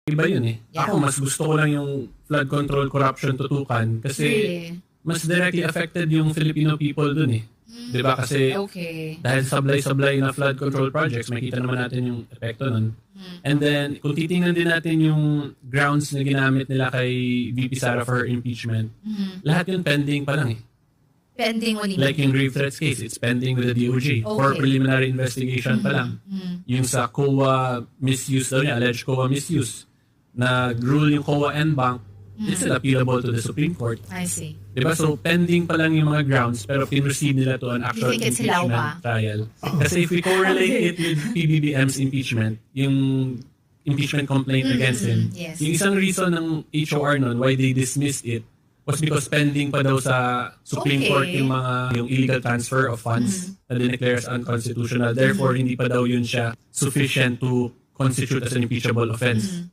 iba yun eh. Yeah. Ako, mas gusto ko lang yung flood control corruption tutukan kasi Really? mas directly affected yung Filipino people dun eh. Diba? Kasi Okay. dahil sablay-sablay na flood control projects, makita naman natin yung epekto nun. And then, kung titingnan din natin yung grounds na ginamit nila kay VP Sara for her impeachment, lahat yun pending pa lang eh. Pending what do you Like mean? yung grave threats case, it's pending with the DOJ for Okay. preliminary investigation pa lang. Yung sa COA misuse daw niya, alleged COA misuse, na rule yung COA and bank, it's still appealable to the Supreme Court. I see. Diba? So, pending pa lang yung mga grounds pero pinreceive nila to an actual You think it's impeachment hilaw trial. Kasi if we correlate it with PBBM's impeachment, yung impeachment complaint against him, Yes. yung isang reason ng HOR nun why they dismissed it was because pending pa daw sa Supreme Okay. Court yung illegal transfer of funds na dineclare as unconstitutional. Therefore, hindi pa daw yun siya sufficient to constitute as an impeachable offense.